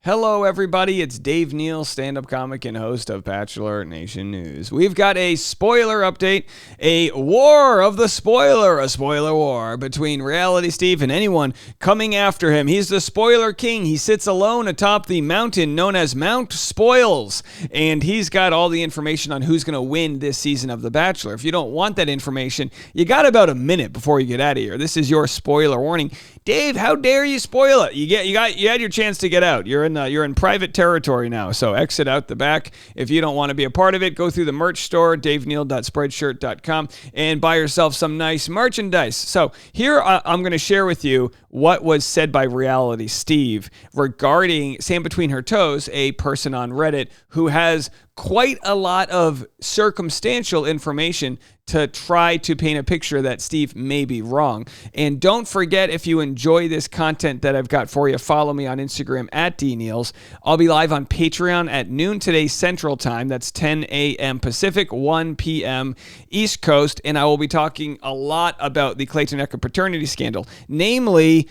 Hello, everybody. It's Dave Neal, stand-up comic and host of Bachelor Nation News. We've got a spoiler update, a war of the spoiler, a spoiler war between Reality Steve and anyone coming after him. He's the spoiler king. He sits alone atop the mountain known as Mount Spoils, and he's got all the information on who's going to win this season of The Bachelor. If you don't want that information, you got about a minute before you get out of here. This is your spoiler warning. Dave, how dare you spoil it? You had your chance to get out. You're in private territory now, so exit out the back. If you don't want to be a part of it, go through the merch store, daveneal.spreadshirt.com, and buy yourself some nice merchandise. So here I'm going to share with you what was said by Reality Steve regarding Sand Between Her Toes, a person on Reddit who has quite a lot of circumstantial information to try to paint a picture that Steve may be wrong. And don't forget, if you enjoy this content that I've got for you, follow me on Instagram at DNeals. I'll be live on Patreon at noon today Central Time. That's 10 a.m. Pacific, 1 p.m. East Coast. And I will be talking a lot about the Clayton Echard paternity scandal, namely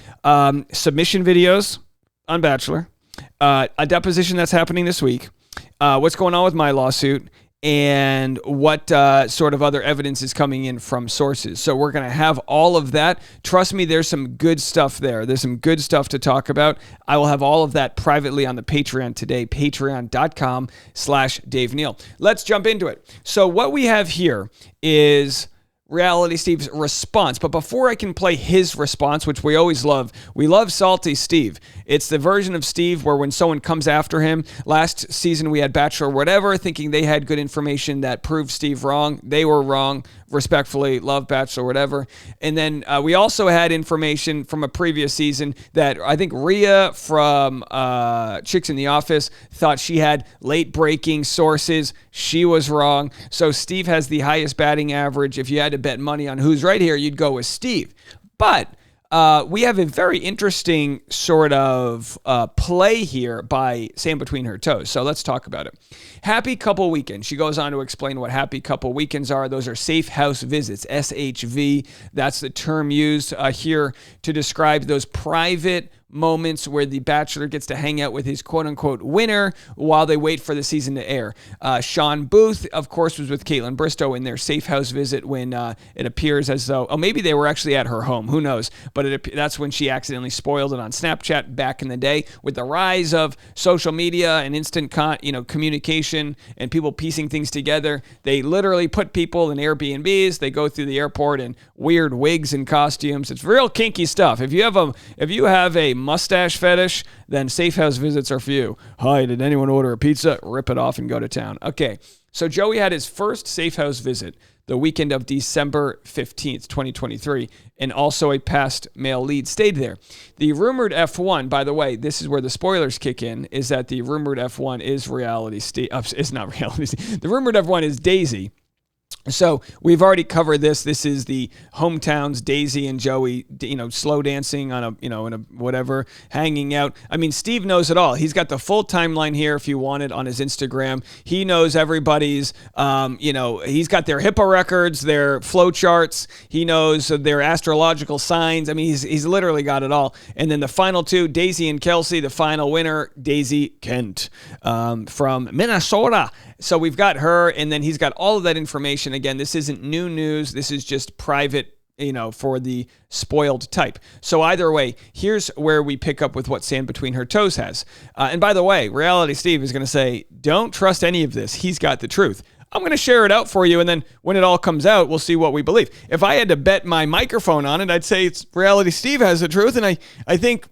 submission videos on Bachelor, a deposition that's happening this week, what's going on with my lawsuit, and what sort of other evidence is coming in from sources. So we're going to have all of that. Trust me, there's some good stuff there. There's some good stuff to talk about. I will have all of that privately on the Patreon today, patreon.com/Dave Neal. Let's jump into it. So what we have here is Reality Steve's response. But before I can play his response, which we always love, we love Salty Steve. It's the version of Steve where when someone comes after him, last season we had Bachelor whatever, thinking they had good information that proved Steve wrong. They were wrong. Respectfully, love Bachelor whatever. And then we also had information from a previous season that I think Rhea from Chicks in the Office thought she had late breaking sources. She was wrong. So Steve has the highest batting average. If you had to bet money on who's right here, you'd go with Steve. But we have a very interesting sort of play here by Sand Between Her Toes. So let's talk about it. Happy Couple Weekend. She goes on to explain what Happy Couple Weekends are. Those are safe house visits, SHV. That's the term used here to describe those private moments where the Bachelor gets to hang out with his quote-unquote winner while they wait for the season to air. Sean Booth, of course, was with Caitlin Bristow in their safe house visit when it appears as though, maybe they were actually at her home. Who knows? But that's when she accidentally spoiled it on Snapchat back in the day. With the rise of social media and instant communication and people piecing things together, they literally put people in Airbnbs. They go through the airport in weird wigs and costumes. It's real kinky stuff. If you have a mustache fetish, then safe house visits are for you. Hi, did anyone order a pizza? Rip it off and go to town. Okay, so Joey had his first safe house visit the weekend of December 15th, 2023, and also a past male lead stayed there. The rumored F1, by the way, this is where the spoilers kick in, is that the rumored F1 is Reality Steve. It's not Reality Steve. The rumored F1 is Daisy. So we've already covered this. This is the hometowns, Daisy and Joey, slow dancing on in a whatever, hanging out. I mean, Steve knows it all. He's got the full timeline here if you want it on his Instagram. He knows everybody's, he's got their HIPAA records, their flow charts. He knows their astrological signs. I mean, he's literally got it all. And then the final two, Daisy and Kelsey, the final winner, Daisy Kent from Minnesota. So we've got her, and then he's got all of that information. Again, this isn't new news. This is just private, for the spoiled type. So either way, here's where we pick up with what Sand Between Her Toes has. And by the way, Reality Steve is going to say, don't trust any of this. He's got the truth. I'm going to share it out for you, and then when it all comes out, we'll see what we believe. If I had to bet my microphone on it, I'd say it's Reality Steve has the truth, and I think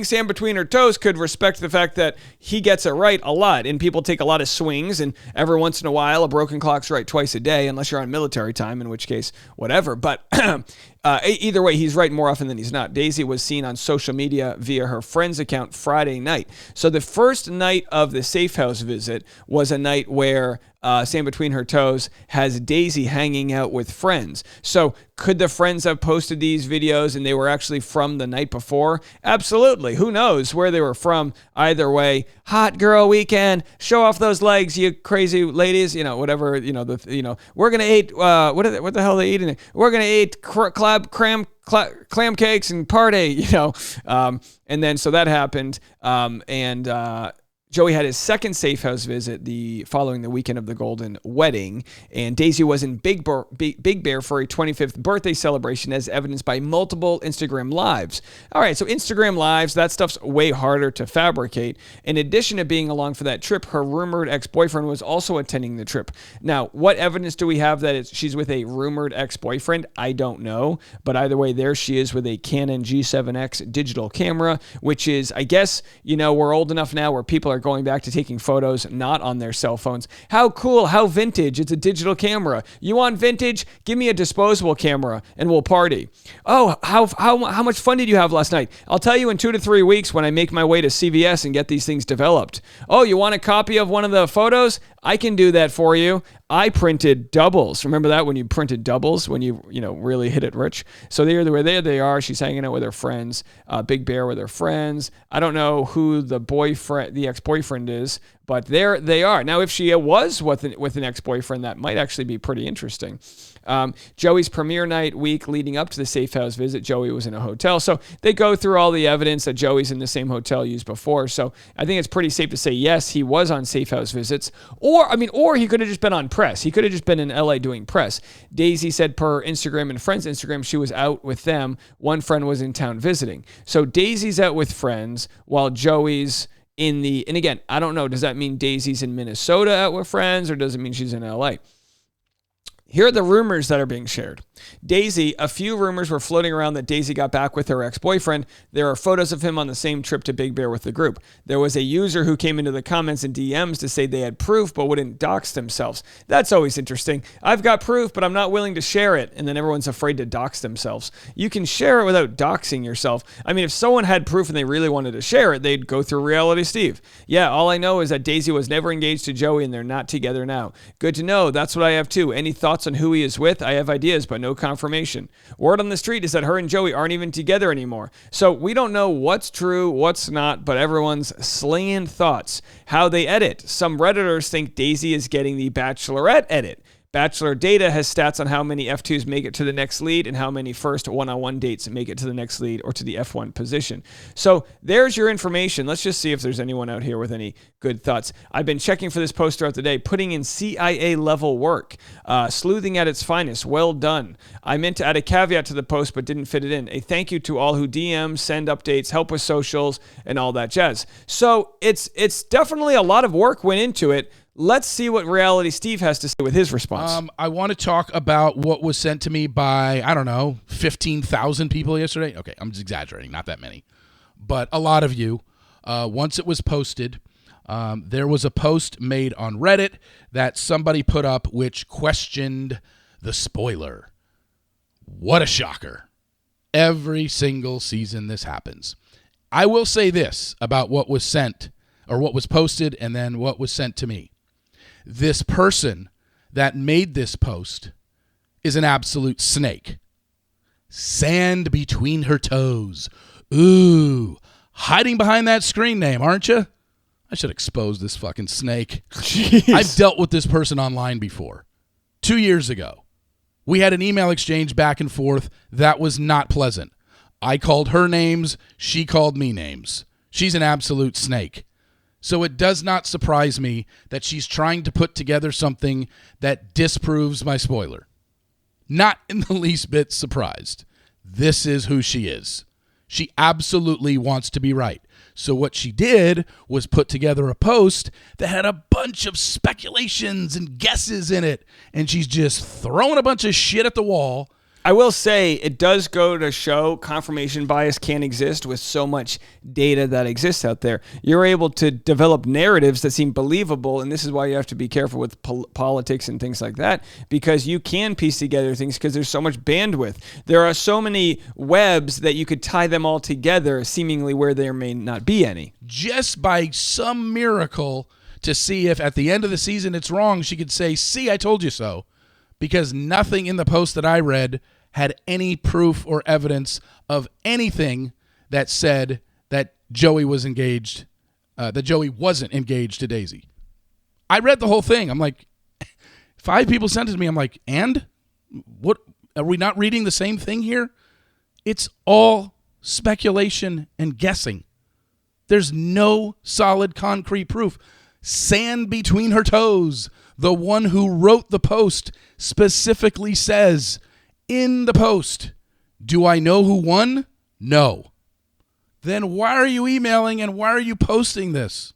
Sand Between Her Toes could respect the fact that he gets it right a lot, and people take a lot of swings, and every once in a while, a broken clock's right twice a day, unless you're on military time, in which case, whatever. But either way, he's right more often than he's not. Daisy was seen on social media via her friend's account Friday night. So the first night of the safe house visit was a night where Sand Between Her Toes has Daisy hanging out with friends. So could the friends have posted these videos and they were actually from the night before? Absolutely. Who knows where they were from? Either way, hot girl weekend, show off those legs, you crazy ladies, whatever, we're going to eat, what the hell are they eating? We're going to eat crab grab clam cakes and party, and then so that happened. Joey had his second safe house visit following the weekend of the Golden Wedding, and Daisy was in Big Bear for a 25th birthday celebration, as evidenced by multiple Instagram lives. All right, so Instagram lives, that stuff's way harder to fabricate. In addition to being along for that trip, her rumored ex-boyfriend was also attending the trip. Now, what evidence do we have that she's with a rumored ex-boyfriend? I don't know, but either way, there she is with a Canon G7X digital camera, which is, I guess, we're old enough now where people are going back to taking photos not on their cell phones. How cool, how vintage. It's a digital camera. You want vintage? Give me a disposable camera and we'll party. Oh, how much fun did you have last night? I'll tell you in 2 to 3 weeks when I make my way to CVS and get these things developed. Oh, you want a copy of one of the photos? I can do that for you. I printed doubles. Remember that when you printed doubles, when you really hit it rich? So there they are. She's hanging out with her friends. Big Bear with her friends. I don't know who the ex-boyfriend is, but there they are. Now, if she was with an ex-boyfriend, that might actually be pretty interesting. Joey's premiere night week leading up to the safe house visit, Joey was in a hotel. So they go through all the evidence that Joey's in the same hotel used before. So I think it's pretty safe to say, yes, he was on safe house visits. Or he could have just been on press. He could have just been in LA doing press. Daisy said per Instagram and friends' Instagram, she was out with them. One friend was in town visiting. So Daisy's out with friends while Joey's and again, I don't know, does that mean Daisy's in Minnesota out with friends or does it mean she's in LA? Here are the rumors that are being shared. Daisy, a few rumors were floating around that Daisy got back with her ex-boyfriend. There are photos of him on the same trip to Big Bear with the group. There was a user who came into the comments and DMs to say they had proof but wouldn't dox themselves. That's always interesting. I've got proof, but I'm not willing to share it. And then everyone's afraid to dox themselves. You can share it without doxing yourself. I mean, if someone had proof and they really wanted to share it, they'd go through Reality Steve. Yeah, all I know is that Daisy was never engaged to Joey and they're not together now. Good to know. That's what I have too. Any thoughts on who he is with? I have ideas, but no confirmation. Word on the street is that her and Joey aren't even together anymore. So we don't know what's true, what's not, but everyone's slinging thoughts. How they edit. Some Redditors think Daisy is getting the Bachelorette edit. Bachelor data has stats on how many F2s make it to the next lead and how many first one-on-one dates make it to the next lead or to the F1 position. So there's your information. Let's just see if there's anyone out here with any good thoughts. I've been checking for this post throughout the day, putting in CIA level work, sleuthing at its finest. Well done. I meant to add a caveat to the post, but didn't fit it in. A thank you to all who DM, send updates, help with socials, and all that jazz. So it's definitely a lot of work went into it. Let's see what Reality Steve has to say with his response. I want to talk about what was sent to me by, 15,000 people yesterday. Okay, I'm just exaggerating, not that many. But a lot of you. Once it was posted, there was a post made on Reddit that somebody put up which questioned the spoiler. What a shocker. Every single season this happens. I will say this about what was sent, or what was posted, and then what was sent to me. This person that made this post is an absolute snake. Sand between her toes. Ooh, hiding behind that screen name, aren't you? I should expose this fucking snake. Jeez. I've dealt with this person online before. 2 years ago. We had an email exchange back and forth that was not pleasant. I called her names. She called me names. She's an absolute snake. So it does not surprise me that she's trying to put together something that disproves my spoiler. Not in the least bit surprised. This is who she is. She absolutely wants to be right. So what she did was put together a post that had a bunch of speculations and guesses in it. And she's just throwing a bunch of shit at the wall. I will say it does go to show confirmation bias can't exist with so much data that exists out there. You're able to develop narratives that seem believable, and this is why you have to be careful with politics and things like that, because you can piece together things because there's so much bandwidth. There are so many webs that you could tie them all together, seemingly where there may not be any. Just by some miracle, to see if at the end of the season it's wrong, she could say, see, I told you so. Because nothing in the post that I read had any proof or evidence of anything that said that Joey was engaged, that Joey wasn't engaged to Daisy. I read the whole thing. I'm like, 5 people sent it to me. I'm like, and? What? Are we not reading the same thing here? It's all speculation and guessing. There's no solid concrete proof. Sand between her toes. The one who wrote the post specifically says in the post, do I know who won? No. Then why are you emailing and why are you posting this?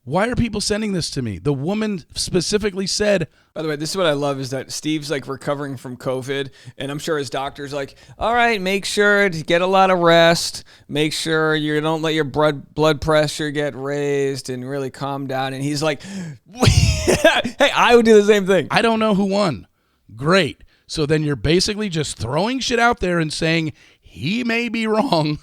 Why are people sending this to me? The woman specifically said... By the way, this is what I love is that Steve's like recovering from COVID, and I'm sure his doctor's like, all right, make sure to get a lot of rest. Make sure you don't let your blood pressure get raised and really calm down. And he's like, hey, I would do the same thing. I don't know who won. Great. So then you're basically just throwing shit out there and saying he may be wrong.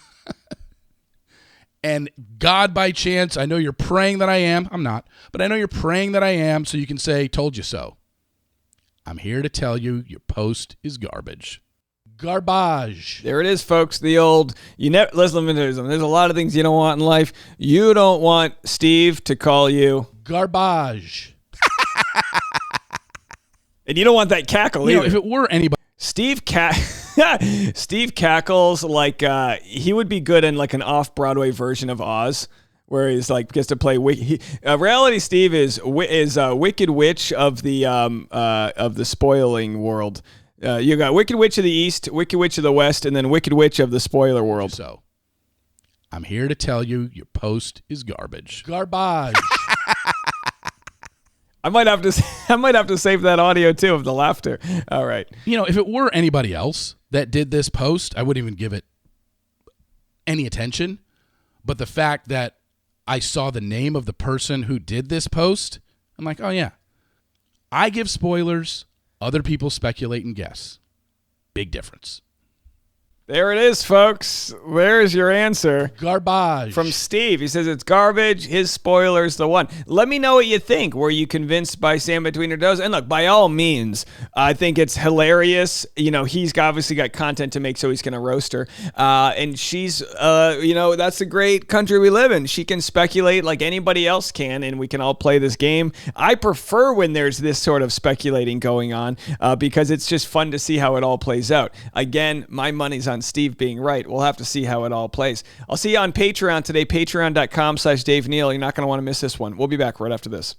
And God, by chance, I know you're praying that I am. I'm not. But I know you're praying that I am so you can say, told you so. I'm here to tell you your post is garbage. Garbage. There it is, folks. The old, listen, there's a lot of things you don't want in life. You don't want Steve to call you garbage. And you don't want that cackle either. If it were anybody. Steve cackles like he would be good in like an off-Broadway version of Oz, where he's like gets to play. Reality Steve is Wicked Witch of the spoiling world. You got Wicked Witch of the East, Wicked Witch of the West, and then Wicked Witch of the spoiler world. So, I'm here to tell you your post is garbage. Garbage. I might have to save that audio too of the laughter. All right. If it were anybody else that did this post, I wouldn't even give it any attention. But the fact that I saw the name of the person who did this post, I'm like, oh yeah. I give spoilers, other people speculate and guess. Big difference. There it is, folks. There's your answer. Garbage. From Steve. He says it's garbage. His spoiler's the one. Let me know what you think. Were you convinced by Sam between her toes? And look, by all means, I think it's hilarious. He's obviously got content to make, so he's going to roast her. And she's, that's the great country we live in. She can speculate like anybody else can, and we can all play this game. I prefer when there's this sort of speculating going on because it's just fun to see how it all plays out. Again, my money's on Steve being right. We'll have to see how it all plays. I'll see you on Patreon today, patreon.com/Dave Neal. You're not going to want to miss this one. We'll be back right after this.